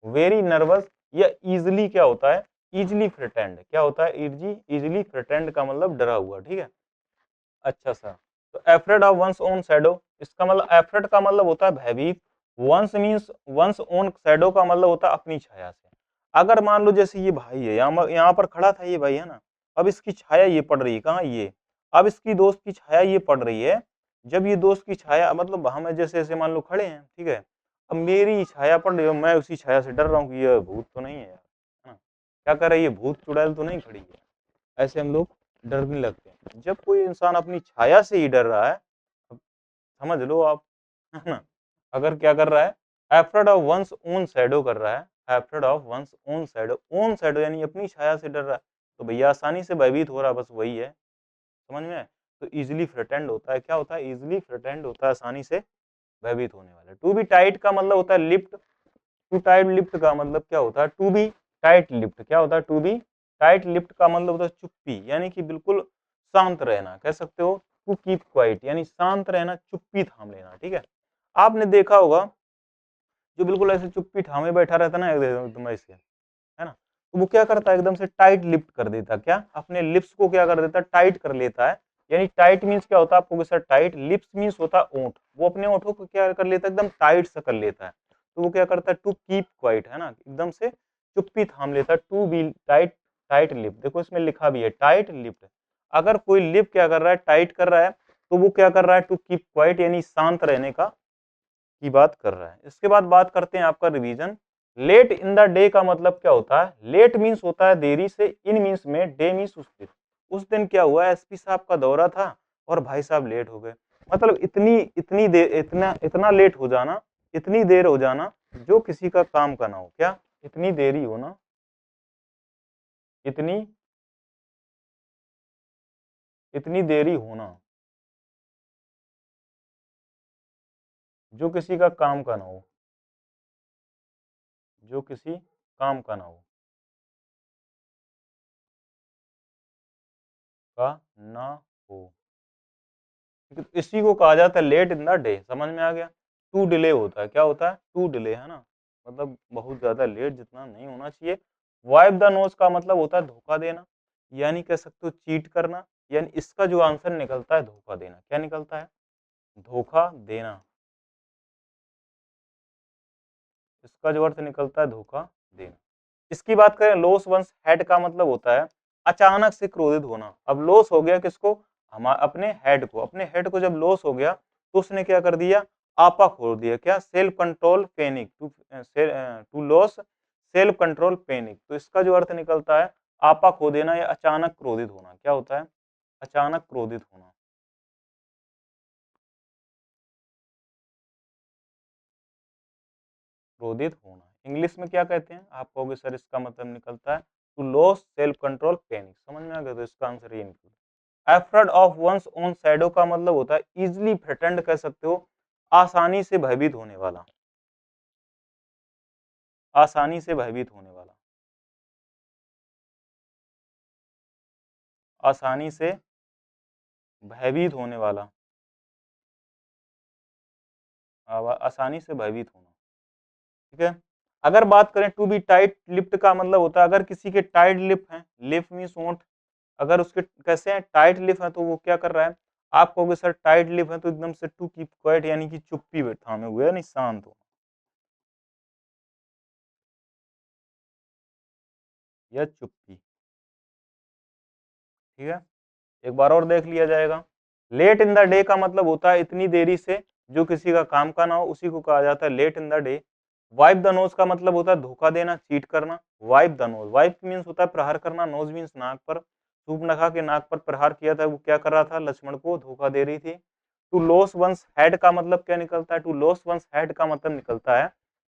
वेरी नर्वस, या इजिली क्या होता है, इजिली फ्रिटेंड। क्या होता है, इजिली फ्रिटेंड का मतलब डरा हुआ, ठीक है। अच्छा सर, तो afraid of one's own shadow, इसका मतलब एफ्रेड का मतलब होता है भयभीत, one's means one's own shadow का मतलब होता है अपनी छाया से। अगर मान लो जैसे ये भाई है, यहाँ पर खड़ा था ये भाई है ना, अब इसकी छाया ये पड़ रही है कहाँ, ये, अब इसकी दोस्त की छाया ये पड़ रही है। जब ये दोस्त की छाया मतलब हम जैसे ऐसे मान लो खड़े हैं, ठीक है, अब मेरी छाया पड़ रही है, मैं उसी छाया से डर रहा हूँ कि ये भूत तो नहीं है यार, है ना, क्या कर रही है, भूत चुड़ैल तो नहीं खड़ी है। ऐसे हम लोग डरने लगते हैं। जब कोई इंसान अपनी छाया से ही डर रहा है, अब समझ लो आप, है ना, अगर क्या कर रहा है, afraid of one's own shadow कर रहा है, afraid of one's own shadow, own shadow यानी अपनी छाया से डर रहा है, तो भैया आसानी से भयभीत हो रहा है, बस वही है। समझ में आए? तो इजिली थ्रेटेंड होता है, क्या होता है, इजिली थ्रेटेंड होता है, आसानी से भयभीत होने वाला। टू बी टाइट का मतलब होता है लिफ्ट, टू टाइट लिफ्ट का मतलब क्या होता है, टू बी टाइट लिफ्ट, क्या होता है, टू बी टाइट लिफ्ट का मतलब होता है चुप्पी, यानी कि बिल्कुल शांत रहना, कह सकते हो टू कीप क्वाइट, यानी शांत रहना, चुप्पी थाम लेना, ठीक है। आपने देखा होगा जो बिल्कुल ऐसे चुप्पी थामे बैठा रहता ना एकदम ऐसे, है ना, तो वो क्या करता है, एकदम से टाइट लिफ्ट कर देता, क्या अपने लिप्स को क्या कर देता है, टाइट कर लेता है, यानी टाइट मीन्स क्या होता है आपको सर, टाइट। लिप्स मीन्स होता है ओंठ, वो अपने ओंठों को क्या कर लेता है, एकदम टाइट सा कर लेता है। तो वो क्या करता है, टू कीप क्वाइट, है ना, एकदम से चुप्पी थाम लेता है। To be tight, tight lip, देखो इसमें लिखा भी है टाइट लिप। अगर कोई लिप क्या कर रहा है, टाइट कर रहा है, तो वो क्या कर रहा है, टू कीप क्वाइट, यानी शांत रहने का की बात कर रहा है। इसके बाद बात करते हैं आपका revision. Let in the day का मतलब क्या होता है, लेट मीन्स होता है देरी से, इन मीन्स में, डे मीन्स उस दिन। उस दिन क्या हुआ, एसपी साहब का दौरा था और भाई साहब लेट हो गए। मतलब इतनी इतनी देर, इतना इतना लेट हो जाना, इतनी देर हो जाना जो किसी का काम का ना हो। क्या, इतनी देरी होना, इतनी इतनी देरी होना जो किसी का काम का ना हो, जो किसी काम का ना हो, का ना हो। ठीक है, तो इसी को कहा जाता है लेट इन द डे। समझ में आ गया। टू डिले होता है, क्या होता है, टू डिले, है ना, मतलब बहुत ज्यादा लेट, जितना नहीं होना चाहिए। वाइप द नोज का मतलब होता है धोखा देना, यानी कह सकते हो चीट करना। यानी इसका जो आंसर निकलता है धोखा देना, क्या निकलता है, धोखा देना। इसका जो अर्थ निकलता है धोखा देना। इसकी बात करें, लॉस वंस हेड का मतलब होता है अचानक से क्रोधित होना। अब लॉस हो गया किसको, हम अपने हेड को, अपने हेड को जब लॉस हो गया तो उसने क्या कर दिया, आपा खोल दिया। क्या, self control panic, to lose self control panic. तो इसका जो अर्थ निकलता है आपा खो देना या अचानक क्रोधित होना। क्या होता है, अचानक क्रोधित होना। क्रोधित होना इंग्लिश में क्या कहते हैं, आप कहोगे सर इसका मतलब निकलता है to lose self control panic. समझ में आ गया, तो इसका आंसर ये निकलता है। Afraid of one's own shadow का मतलब होता है इजिली थ्रेटन्ड, कह सकते हो आसानी से भयभीत होने वाला, आसानी से भयभीत होने वाला, आसानी से भयभीत होने वाला, आसानी से भयभीत होना। ठीक है। अगर बात करें टू बी टाइट लिप्ड का मतलब होता है अगर किसी के टाइट लिप हैं, लिप मींस होंठ, अगर उसके कैसे हैं, टाइट लिप है, तो वो क्या कर रहा है, आप कहोगे सर टाइट लिप है तो एकदम से टू कीप क्वाइट, यानी कि चुप्पी थामे हुए है, नहीं शांत हो, या चुप्पी। ठीक है, एक बार और देख लिया जाएगा। लेट इन द डे का मतलब होता है इतनी देरी से जो किसी का काम का ना हो, उसी को कहा जाता है let in the day. Wipe the nose का मतलब होता है धोखा देना, चीट करना। Wipe the nose, wipe means होता है प्रहार करना, नोज मीन्स नाक पर। सूर्पनखा के नाक पर प्रहार किया था, वो क्या कर रहा था, लक्ष्मण को धोखा दे रही थी। टू लॉस वंस हेड का मतलब क्या निकलता है, टू लॉस वंस हेड का मतलब निकलता है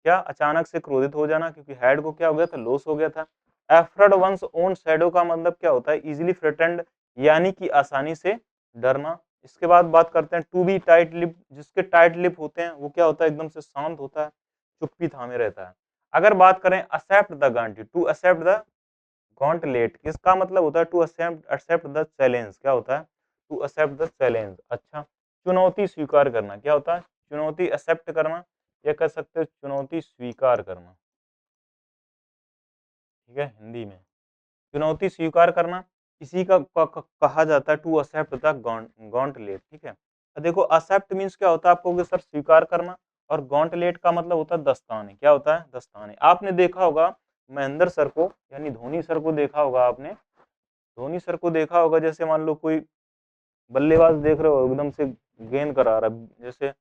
क्या, अचानक से क्रोधित हो जाना, क्योंकि हेड को क्या हो गया था, लॉस हो गया था। एफ्रड वंस ओन शैडो का मतलब क्या होता है, इजिली थ्रेटेंड, यानी कि आसानी से डरना। इसके बाद बात करते हैं टू बी टाइट लिप, जिसके टाइट लिप होते हैं वो क्या होता है, एकदम से शांत होता है, चुप्पी थामे रहता है। अगर बात करें accept the gaunt, to accept the gauntlet, किसका मतलब होता है to accept, accept the challenge, क्या होता है, टू एक्सेप्ट द चैलेंज। अच्छा, चुनौती स्वीकार करना, क्या होता है, चुनौती एक्सेप्ट करना, या कह सकते हो चुनौती स्वीकार करना। ठीक है, हिंदी में चुनौती स्वीकार करना, इसी का कहा जाता है टू एक्सेप्ट द गॉन्टलेट। ठीक है, तो देखो एक्सेप्ट मीन्स क्या होता है, आपको सर स्वीकार करना, और गॉन्टलेट का मतलब होता है दस्ताने। क्या होता है, दस्ताने। आपने देखा होगा महेंद्र सर को, यानी धोनी सर को देखा होगा आपने, धोनी सर को देखा होगा, जैसे मान लो कोई बल्लेबाज देख रहे हो एकदम से गेंद करा रहा है, जैसे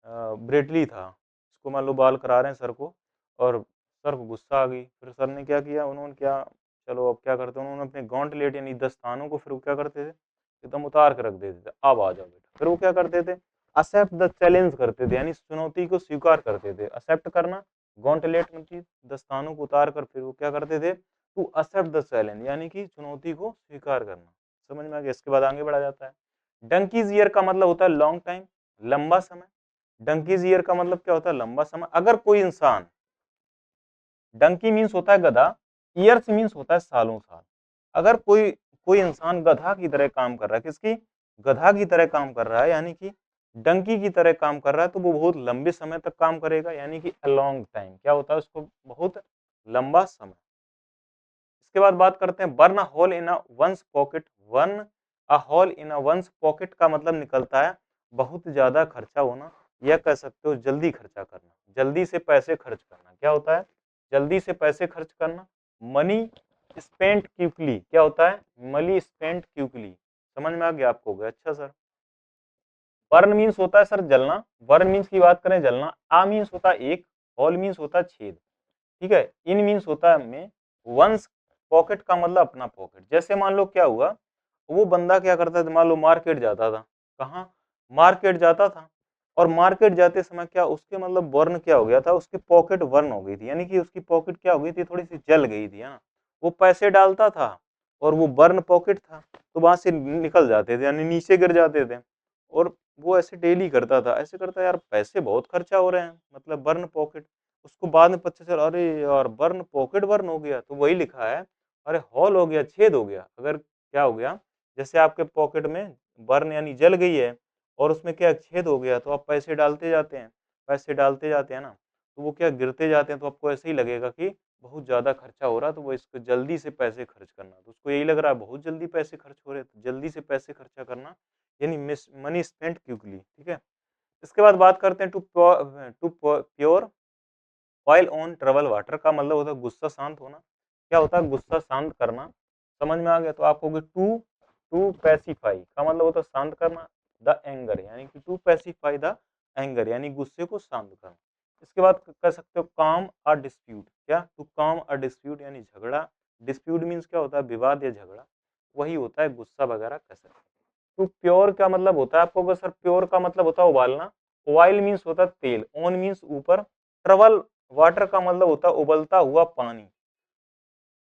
ब्रेटली था, उसको मान लो बॉल करा रहे हैं सर को, और सर को गुस्सा आ गई, फिर सर ने क्या किया, उन्होंने क्या, चलो अब क्या करते हैं, उन्होंने अपने गॉन्टलेट यानी दस्तानों को फिर वो क्या करते थे, एकदम उतार के रख देते थे, अब आ जाओ बेटा। फिर वो क्या करते थे, एक्सेप्ट द चैलेंज करते थे, यानी चुनौती को स्वीकार करते थे। एक्सेप्ट करना, गॉन्टलेट मतलब दस्तानों को उतार कर फिर वो क्या करते थे, टू एक्सेप्ट द चैलेंज, यानी कि चुनौती को स्वीकार करना। समझ में आ गया। इसके बाद आगे बढ़ा जाता है। डंकीज ईयर का मतलब होता है लॉन्ग टाइम, लंबा समय। डंकीज ईयर का मतलब क्या होता है, लंबा समय। अगर कोई इंसान, डंकी मीन्स होता है गधा, ईयर्स मीन्स होता है सालों साल। अगर कोई कोई इंसान गधा की तरह काम कर रहा है, किसकी, गधा की तरह काम कर रहा है, यानी कि डंकी की तरह काम कर रहा है, तो वो बहुत लंबे समय तक काम करेगा, यानी कि अ लॉन्ग टाइम। क्या होता है, उसको बहुत लंबा समय। इसके बाद बात करते हैं burn hole in one's pocket. One a hole in a one's pocket का मतलब निकलता है बहुत ज्यादा खर्चा होना, या कह सकते हो जल्दी खर्चा करना, जल्दी से पैसे खर्च करना। क्या होता है? जल्दी से पैसे खर्च करना। मनी स्पेंट क्विकली क्या होता है? Money spent quickly. समझ में आ गया आपको? हो गया। अच्छा सर, बर्न मीन्स होता है सर जलना। बर्न मीन्स की बात करें जलना। आ मीन्स होता है एक, होल मीन्स होता है छेद। ठीक है। इन मीन्स होता है में, वंस पॉकेट का मतलब अपना पॉकेट। जैसे मान लो क्या हुआ, वो बंदा क्या करता था, मान लो मार्केट जाता था। कहाँ? मार्केट जाता था। और मार्केट जाते समय क्या उसके मतलब बर्न क्या हो गया था, उसकी पॉकेट बर्न हो गई थी, यानी कि उसकी पॉकेट क्या हो गई थी, थोड़ी सी जल गई थी, है ना। वो पैसे डालता था और वो बर्न पॉकेट था, तो वहां से निकल जाते थे, यानी नीचे गिर जाते थे। और वो ऐसे डेली करता था, ऐसे करता यार पैसे बहुत खर्चा हो रहे हैं, मतलब बर्न पॉकेट। उसको बाद में पता चला, अरे यार बर्न पॉकेट बर्न हो गया, तो वही लिखा है, अरे हॉल हो गया, छेद हो गया। अगर क्या हो गया, जैसे आपके पॉकेट में बर्न यानी जल गई है और उसमें क्या छेद हो गया, तो आप पैसे डालते जाते हैं, पैसे डालते जाते हैं ना, तो वो क्या गिरते जाते हैं, तो आपको ऐसे ही लगेगा कि बहुत ज्यादा खर्चा हो रहा है, तो वो इसको जल्दी से पैसे खर्च करना, तो उसको यही लग रहा है बहुत जल्दी पैसे खर्च हो रहे हैं, तो जल्दी से पैसे खर्चा करना यानी मनी स्पेंट क्विकली। ठीक है। इसके बाद बात करते हैं to pour oil on trouble water का मतलब होता है गुस्सा शांत होना। क्या होता है? गुस्सा शांत करना। समझ में आ गया? तो आप कहोगे टू टू पैसिफाई का मतलब होता है शांत करना द एंगर, यानी कि टू पैसिफाई द एंगर यानी गुस्से को शांत करना। इसके बाद कह सकते हो काम अ डिस्प्यूट। क्या? टू काम अ डिस्प्यूट यानी झगड़ा। डिस्प्यूट मीन्स क्या होता है? विवाद या झगड़ा, वही होता है गुस्सा वगैरह कह सकते हैं। तो प्योर का मतलब होता है, आपको अगर सर प्योर का मतलब होता है उबालना। ऑयल मीन्स होता है तेल, ऑन मीन्स ऊपर, ट्रबल वाटर का मतलब होता है उबलता हुआ पानी।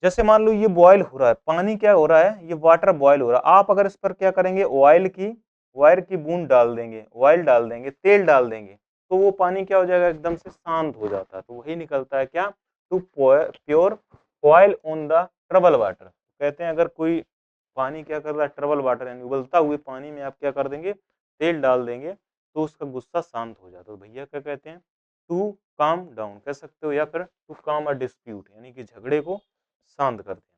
जैसे मान लो ये बॉयल हो रहा है, पानी क्या हो रहा है, ये वाटर बॉयल हो रहा है, आप अगर इस पर क्या करेंगे, ऑयल की वायर की बूंद डाल देंगे, ऑयल डाल देंगे, तेल डाल देंगे, तो वो पानी क्या हो जाएगा, एकदम से शांत हो जाता है। तो वही निकलता है क्या, to pour oil on the trouble water. कहते हैं अगर कोई पानी क्या कर रहा है, ट्रबल वाटर यानी उबलता हुए पानी में आप क्या कर देंगे, तेल डाल देंगे, तो उसका गुस्सा शांत हो जाता है। तो भैया क्या कहते हैं, टू काम डाउन कह सकते हो, या फिर टू काम अ डिस्प्यूट यानी कि झगड़े को शांत करते हैं।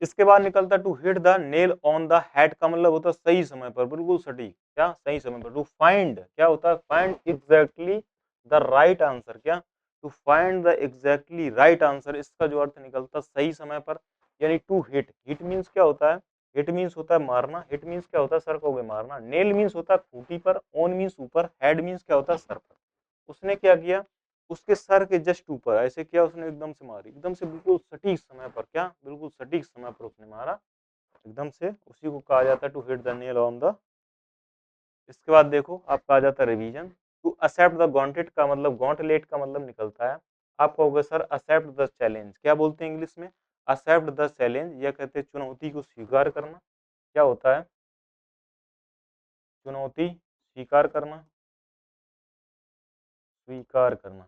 इसके बाद निकलता to hit the nail on the head का मतलब होता है सही समय पर, बिल्कुल सटीक। क्या? सही समय पर। टू फाइंड क्या होता है, find exactly the right answer. क्या? To find the exactly right answer, इसका जो अर्थ निकलता है सही समय पर, यानी टू हिट। हिट मीन्स क्या होता है, हिट मीन्स होता है मारना। हिट मीन्स क्या होता है, सर को मारना। नेल मीन्स होता है खूंटी पर, ऑन मीन्स ऊपर, हेड मीन्स क्या होता है सर पर। उसने क्या किया, उसके सर के जस्ट ऊपर ऐसे किया, उसने एकदम से मारी, एकदम से बिल्कुल सटीक समय पर। क्या? बिल्कुल सटीक समय पर उसने मारा, एकदम से, उसी को कहा जाता है to hit the nail on the. इसके बाद देखो आपका आ जाता है revision. To accept the gauntlet का मतलब, गॉन्टलेट का मतलब निकलता है, आप कहोगे सर एक्सेप्ट द चैलेंज। क्या बोलते हैं इंग्लिश में? एक्सेप्ट द चैलेंज, या कहते हैं चुनौती को स्वीकार करना। क्या होता है? चुनौती स्वीकार करना, स्वीकार करना,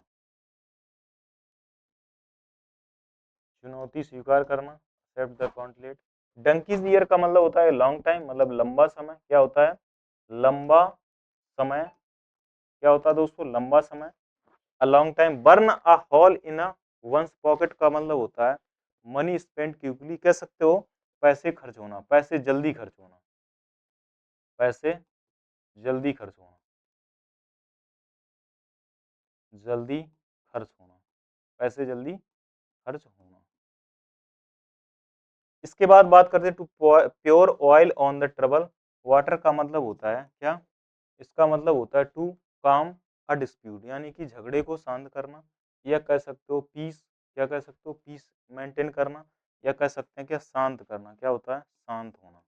चुनौती स्वीकार करना, accept the gauntlet. Donkey's ear का मतलब होता है लॉन्ग टाइम, मतलब लंबा समय। क्या होता है? लंबा समय। क्या होता है दोस्तों? लंबा समय। A long time. Burn a hole in a one's pocket का मतलब होता है मनी स्पेंड क्विकली, कह सकते हो पैसे खर्च होना, पैसे जल्दी खर्च होना, पैसे जल्दी खर्च होना, जल्दी खर्च होना, पैसे जल्दी खर्च होना। इसके बाद बात करते हैं to pour oil on the trouble water का मतलब होता है क्या, इसका मतलब होता है टू काम अ डिस्प्यूट, यानी कि झगड़े को शांत करना, या कह सकते हो पीस, क्या कह सकते हो पीस मेंटेन करना, या कह सकते हैं क्या शांत करना। क्या होता है? शांत होना,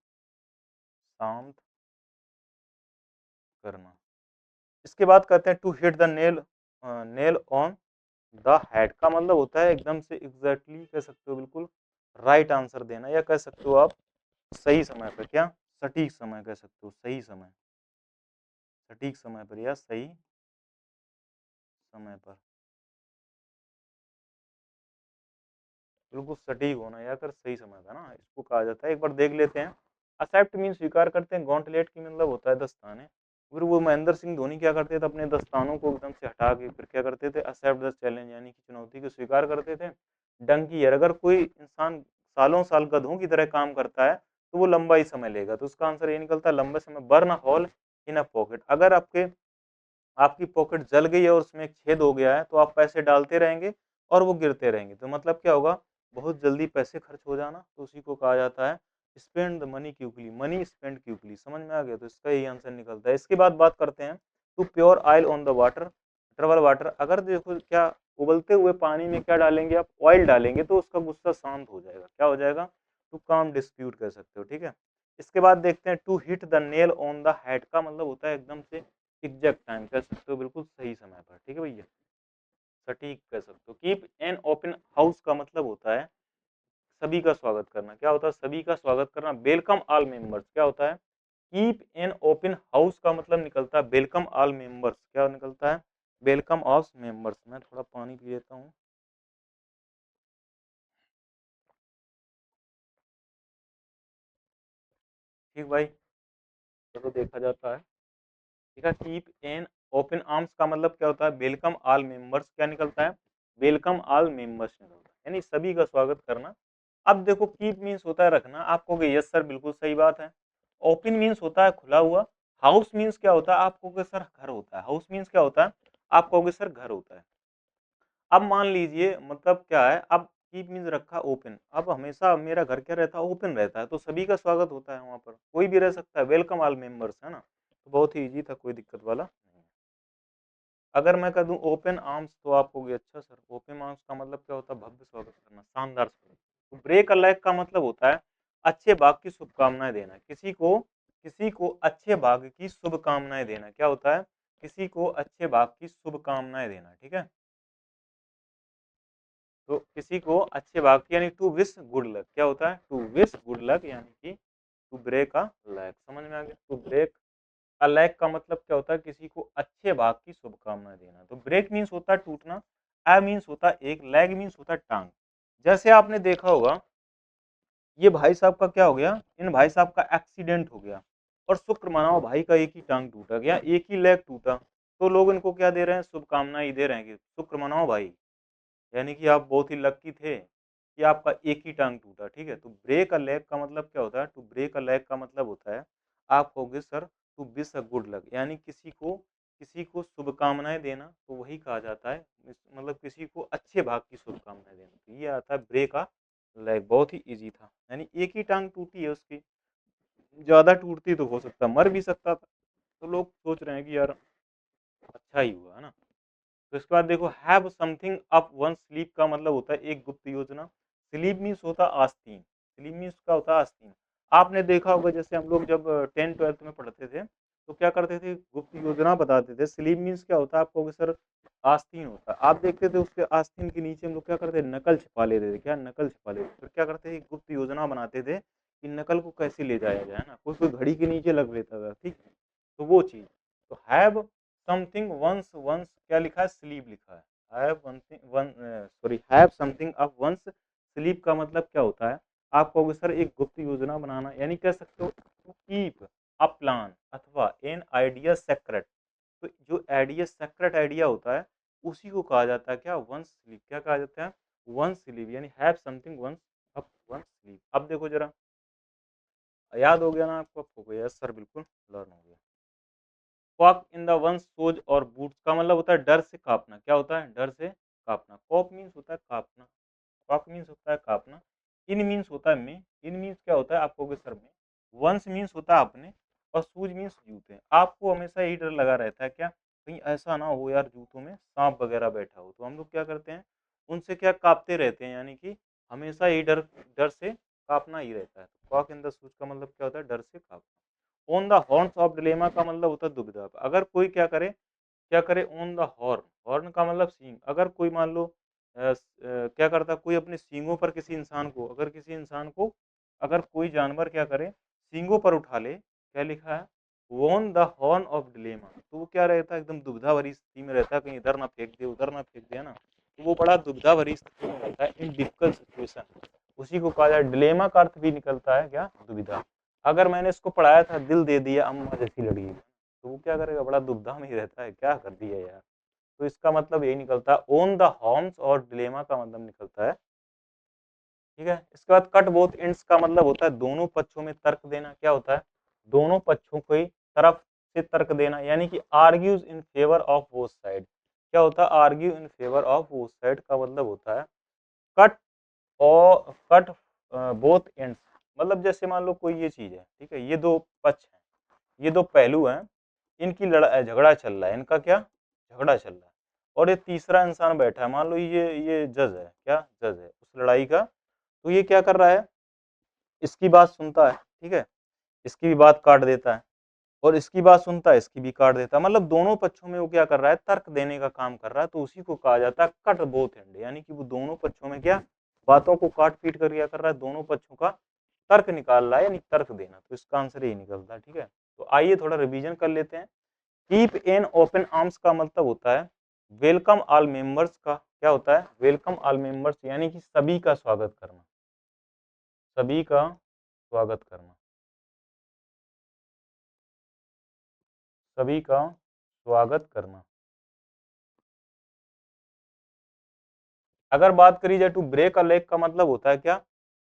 शांत करना। इसके बाद कहते हैं to hit the nail, nail on the head का मतलब होता है एकदम से एग्जैक्टली कह सकते हो बिल्कुल राइट आंसर देना, या कह सकते हो आप सही समय पर। क्या? सटीक समय कह सकते हो, सही समय, सटीक समय पर या सही समय पर, बिल्कुल सटीक होना या फिर सही समय का ना, इसको कहा जाता है। एक बार देख लेते हैं। एक्सेप्ट मीन स्वीकार करते हैं, गॉन्टलेट की मतलब होता है दस्ताने। फिर वो महेंद्र सिंह धोनी क्या करते थे, अपने दस्तानों को एकदम से हटा के फिर क्या करते थे, एक्सेप्ट द चैलेंज यानी कि चुनौती को स्वीकार करते थे। डंकी ईयर, अगर कोई इंसान सालों साल गधों की तरह काम करता है, तो वो लंबा ही समय लेगा। तो उसका आंसर ये निकलता है लंबे समय। Burn hole in a pocket, अगर आपकी पॉकेट जल गई है और उसमें एक छेद हो गया है तो आप पैसे डालते रहेंगे और वो गिरते रहेंगे, तो मतलब क्या होगा, बहुत जल्दी पैसे खर्च हो जाना, तो उसी को कहा जाता है spend the money quickly, money spend quickly. समझ में आ गया, तो इसका यही आंसर निकलता है। इसके बाद बात करते हैं to pour oil on the water, trouble water, अगर देखो क्या उबलते हुए पानी में क्या डालेंगे आप, ऑयल डालेंगे तो उसका गुस्सा शांत हो जाएगा, क्या हो जाएगा, टू काम डिस्प्यूट कह सकते हो, ठीक है। इसके बाद देखते हैं to hit the nail on the head, का मतलब होता है एकदम से एग्जैक्ट टाइम कह सकते हो, बिल्कुल सही समय पर, ठीक है भैया, सटीक कह सकते हो। कीप एन ओपन हाउस का मतलब होता है सभी का स्वागत करना, क्या होता है, सभी का स्वागत करना। वेलकम ऑल मेंबर्स क्या होता है, कीप एन ओपन हाउस का मतलब निकलता है वेलकम ऑल मेंबर्स, क्या निकलता है, वेलकम ऑल मेंबर्स। मैं थोड़ा पानी पी लेता हूँ। ठीक भाई, चलो देखा जाता है। ठीक है, कीप एन ओपन आर्म्स का मतलब क्या होता है, वेलकम ऑल मेंबर्स, क्या निकलता है, वेलकम ऑल मेंबर्स निकलता है, यानी सभी का स्वागत करना। अब देखो कीप मीन्स होता है रखना, आप कहोगे यस सर बिल्कुल सही बात है। ओपन मीन्स होता है खुला हुआ। हाउस मीन्स क्या होता है, आप कहोगे सर घर होता है। हाउस मीन्स क्या होता है, आप कहोगे सर घर होता है। अब मान लीजिए मतलब क्या है, अब कीप मीन्स रखा ओपन, अब हमेशा मेरा घर क्या रहता है, ओपन रहता है, तो सभी का स्वागत होता है वहां पर, कोई भी रह सकता है, वेलकम ऑल मेंबर्स, है ना। तो बहुत ही इजी था, कोई दिक्कत वाला नहीं। अगर मैं कह दूं ओपन आर्म्स तो आप कहोगे अच्छा सर, ओपन आर्म्स का मतलब क्या होता है, भव्य स्वागत करना, शानदार स्वागत। तो ब्रेक अ लेग का मतलब होता है अच्छे भाग की शुभकामनाएं देना, किसी को अच्छे भाग की शुभकामनाएं देना, क्या होता है, किसी को अच्छे भाग की शुभकामनाएं देना, ठीक है। तो किसी को अच्छे भाग की यानी टू विश गुड लक, क्या होता है, टू विश गुड लक, यानी कि टू ब्रेक अ लेग। समझ में आ गया, टू ब्रेक अ लेग का मतलब क्या होता है, किसी को अच्छे भाग की शुभकामनाएं देना। तो ब्रेक मीन्स होता है टूटना, अ मीन्स होता है एक, लेग मीन्स होता है टांग। जैसे आपने देखा होगा ये भाई साहब का क्या हो गया, इन भाई साहब का एक्सीडेंट हो गया और शुक्र मनाओ भाई का एक ही टांग टूटा गया, एक ही लेग टूटा, तो लोग इनको क्या दे रहे हैं, शुभकामनाएं दे रहे हैं कि शुक्र मनाओ भाई, यानी कि आप बहुत ही लकी थे कि आपका एक ही टांग टूटा, ठीक है। तो ब्रेक अ लेग का मतलब क्या होता है, टू ब्रेक अ लेग का मतलब होता है आप कहोगे sir to wish a good luck, यानी किसी को शुभकामनाएं देना, तो वही कहा जाता है मतलब किसी को अच्छे भाग की शुभकामनाएं देना। तो ये आता है ब्रेक अ लेग, बहुत ही इजी था, यानी एक ही टांग टूटी है उसकी, ज्यादा टूटती तो हो सकता मर भी सकता था, तो लोग सोच रहे हैं कि यार अच्छा ही हुआ, है ना। तो इसके बाद देखो have something up one sleep का मतलब होता है एक गुप्त योजना। स्लीप मीन्स होता है आस्तीन, स्लीप मीन्स का होता है आस्तीन। आपने देखा होगा जैसे हम लोग जब 10th 12th में पढ़ते थे तो क्या करते थे, गुप्त योजना बताते थे। स्लीप मीन्स क्या होता है, आप कहोगे सर आस्तीन होता है, आप देखते थे उसके आस्तीन के नीचे हम लोग क्या करते थे, नकल छिपा लेते थे, क्या नकल छिपा लेते थे। फिर क्या करते थे, गुप्त योजना बनाते थे कि नकल को कैसे ले जाया जाए ना, कोई कोई घड़ी के नीचे लग लेता था, ठीक है। तो वो चीज, तो हैव समथिंग वंस, वंस क्या लिखा है, स्लीप लिखा है। Have one one sorry have something of one's sleep का मतलब क्या होता है, आप कहोगे सर एक गुप्त योजना बनाना, यानी कह सकते हो टू कीप अ प्लान अथवा एन आइडिया सेक्रेट। तो जो आइडिया सेक्रेट आइडिया होता है उसी को कहा जाता है क्या, वंस स्लीप, क्या कहा जाता है, वंस स्लीप, यानी have something one's up one's sleep. अब देखो जरा, याद हो गया ना आपको, आपको हो गया सर, बिल्कुल लर्न हो गया। कॉक इन द वन सोज और बूट्स का मतलब होता है डर से कांपना, क्या होता है, डर से कांपना। कॉप मीन्स होता है कांपना, कॉक मीन्स होता है कांपना। इन मीन्स होता है में, इन मीन्स क्या होता है, आप कहोगे सर में। वंस मीन्स होता है अपने, और शूज मीन्स जूते। आपको हमेशा यही डर लगा रहता है क्या, कहीं ऐसा ना हो यार जूतों में सांप वगैरह बैठा हो, तो हम लोग क्या करते हैं उनसे क्या कांपते रहते हैं, यानी कि हमेशा यही डर, डर से कांपना ही रहता है। कॉक इन द शूज का मतलब क्या होता है, डर से कांपना। On the horns of dilemma का मतलब होता है दुविधा, अगर कोई क्या करे ऑन द हॉर्न, हॉर्न का मतलब सींग, अगर कोई मान लो क्या करता है कोई अपने सींगों पर किसी इंसान को, अगर किसी इंसान को अगर कोई जानवर क्या करे सींगों पर उठा ले, क्या लिखा है, won the horn of dilemma, तो वो क्या रहता है एकदम दुविधा भरी स्थिति में रहता है, कहीं इधर ना फेंक दे उधर ना फेंक दे, है ना। तो वो बड़ा दुविधा भरी स्थिति में रहता है, इन डिफिकल्ट सिचुएशन, उसी को कहा जाए। डिलेमा का अर्थ भी निकलता है क्या, दुविधा। अगर मैंने इसको पढ़ाया था दिल दे दिया अम्मा जैसी लड़ी, तो वो क्या करेगा, बड़ा दुविधा में ही रहता है, क्या कर दिया यार। तो इसका मतलब यही निकलता है, ओन द हॉर्न्स और डिलेमा का मतलब निकलता है ठीक है। इसके बाद कट बोथ एंड्स का मतलब होता है दोनों पक्षों में तर्क देना। क्या होता है? दोनों पक्षों की तरफ से तर्क देना, यानी कि argues in favour of both side. क्या होता है? Argue in favour of both side का मतलब होता है कट और कट बोथ एंड्स। मतलब जैसे मान लो कोई ये चीज है, ठीक है, ये दो पक्ष हैं, ये दो पहलू हैं, इनकी झगड़ा चल रहा है, इनका क्या झगड़ा चल रहा है, और ये तीसरा इंसान बैठा है, मान लो ये जज है, क्या जज है उस लड़ाई का। तो ये क्या कर रहा है? इसकी बात सुनता है, ठीक है, इसकी भी बात काट देता है, और इसकी बात सुनता है, इसकी भी काट देता है। मतलब दोनों पक्षों में वो क्या कर रहा है? तर्क देने का काम कर रहा है। तो उसी को कहा जाता है कट बोथ एंड, यानी कि वो दोनों पक्षों में क्या बातों को काट पीट कर क्या कर रहा है? दोनों पक्षों का तर्क निकाल रहा है, यानी तर्क देना। तो इसका आंसर यही निकलता है। ठीक है, तो आइए थोड़ा रिवीजन कर लेते हैं। कीप एन ओपन आर्म्स का मतलब होता है वेलकम ऑल मेंबर्स का। क्या होता है? वेलकम ऑल मेंबर्स, यानी कि सभी का स्वागत करना, सभी का स्वागत करना, सभी का स्वागत करना। अगर बात करी जाए टू ब्रेक अ लेग का मतलब होता है क्या?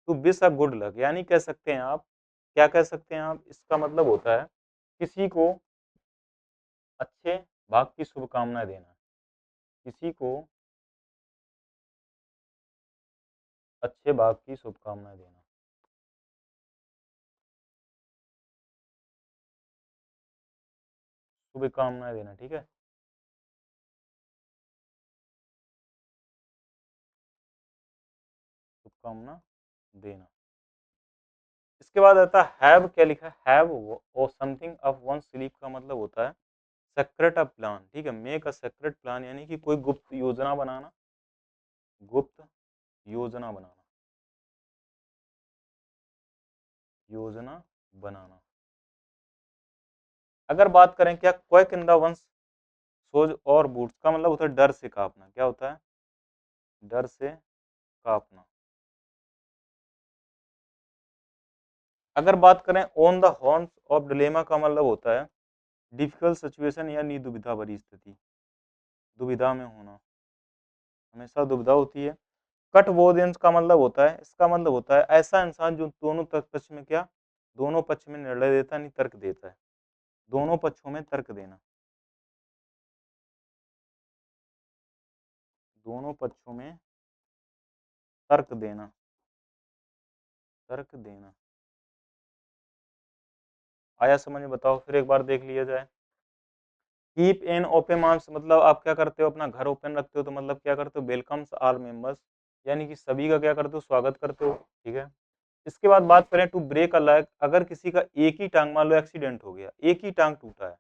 To wish a good luck, यानी कह सकते हैं आप, क्या कह सकते हैं आप? इसका मतलब होता है किसी को अच्छे भाग की शुभकामनाएं देना, किसी को अच्छे भाग की शुभकामनाएं देना। शुभकामनाएं देना, ठीक है, शुभकामना देना। इसके बाद आता है हैव। क्या लिखा है? हैव और समथिंग ऑफ वन स्लीप का मतलब होता है सेक्रेट अ प्लान। ठीक है, मेक अ सेक्रेट प्लान, यानी कि कोई गुप्त योजना बनाना, गुप्त योजना बनाना, योजना बनाना। अगर बात करें क्या क्वेक इन द वंस सोज और बूट्स का मतलब होता है डर से कांपना। क्या होता है? डर से कांपना। अगर बात करें on the horns of dilemma का मतलब होता है डिफिकल्ट सिचुएशन, यानी दुविधा भरी स्थिति, दुविधा में होना, हमेशा दुविधा होती है। कट वोदेंस का मतलब होता है, इसका मतलब होता है ऐसा इंसान जो दोनों पक्ष में क्या, दोनों पक्ष में निर्णय देता नहीं तर्क देता है, दोनों पक्षों में तर्क देना, दोनों पक्षों में तर्क देना, तर्क देना। आया समझ में? बताओ फिर एक बार देख लिया जाए। कीप एन ओपन आर्म्स मतलब आप क्या करते हो? अपना घर ओपन रखते हो, तो मतलब क्या करते हो? वेलकम्स ऑल मेंबर्स, यानी कि सभी का क्या करते हो? स्वागत करते हो। ठीक है, इसके बाद बात करें टू ब्रेक अ लेग। अगर किसी का एक ही टांग, मान लो एक्सीडेंट हो गया, एक ही टांग टूटा है,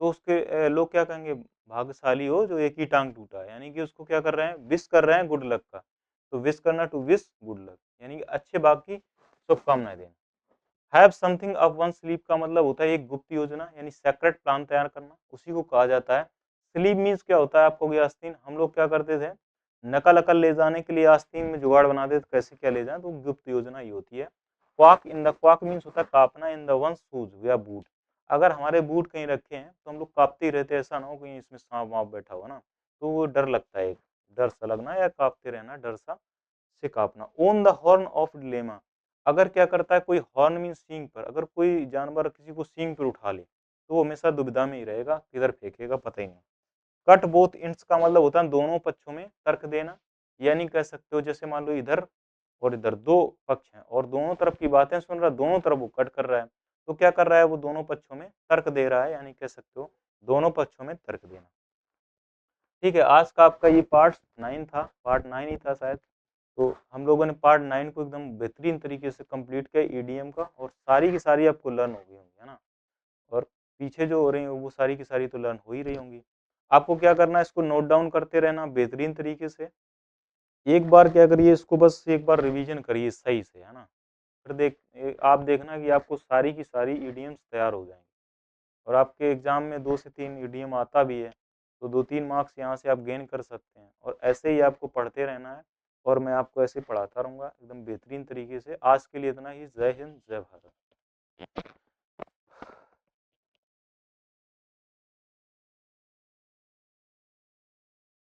तो उसके लोग क्या कहेंगे? भाग्यशाली हो जो एक ही टांग टूटा है, यानी कि उसको क्या कर रहे हैं? विश कर रहे हैं गुड लक का। तो विश करना, टू विश गुड लक, यानी कि अच्छे भाग की शुभकामनाएं देना। Have something of one sleep का मतलब होता है एक गुप्त योजना, यानी सेक्रेट प्लान तैयार करना, उसी को कहा जाता है। स्लीप मीन्स क्या होता है? आपको गया आस्तीन, हम लोग क्या करते थे? नकल अकल ले जाने के लिए आस्तीन में जुगाड़ बनाते थे, कैसे क्या ले जाए, तो गुप्त योजना ही होती है। Quack in the, quack means होता है कांपना, इन द वन शूज या बूट। अगर हमारे बूट कहीं रखे हैं तो हम लोग कांपते ही रहते हैं, ऐसा ना हो कहीं इसमें सांप वाप बैठा हो ना, तो वो डर लगता है, एक डर सा लगना या कांपते रहना, डर सा से कांपना। On the horn of dilemma, अगर क्या करता है कोई, हॉर्न मीन सींग पर, अगर कोई जानवर किसी को सींग पर उठा ले तो वो हमेशा दुविधा में ही रहेगा, किधर फेंकेगा पता ही नहीं। कट बोथ इंट्स का मतलब होता है दोनों पक्षों में तर्क देना, यानी कह सकते हो जैसे मान लो इधर और इधर दो पक्ष हैं और दोनों तरफ की बातें सुन रहा है, दोनों तरफ वो कट कर रहा है, तो क्या कर रहा है? वो दोनों पक्षों में तर्क दे रहा है, यानी कह सकते हो दोनों पक्षों में तर्क देना। ठीक है, आज का आपका ये पार्ट 9 था, पार्ट 9 ही था शायद। तो हम लोगों ने पार्ट 9 को एकदम बेहतरीन तरीके से कंप्लीट किया ईडीएम का, और सारी की सारी आपको लर्न हो गई होंगी, है ना? और पीछे जो हो रही है वो सारी की सारी तो लर्न हो ही रही होंगी। आपको क्या करना है? इसको नोट डाउन करते रहना बेहतरीन तरीके से। एक बार क्या करिए, इसको बस एक बार रिवीजन करिए सही से, है ना? फिर आप देखना कि आपको सारी की सारी ईडीएम्स तैयार हो जाएंगी, और आपके एग्जाम में 2 से 3 ईडीएम आता भी है, तो 2-3 मार्क्स यहाँ से आप गेन कर सकते हैं, और ऐसे ही आपको पढ़ते रहना है, और मैं आपको ऐसे ही पढ़ाता रहूँगा एकदम बेहतरीन तरीके से। आज के लिए इतना ही। जय हिंद, जय भारत।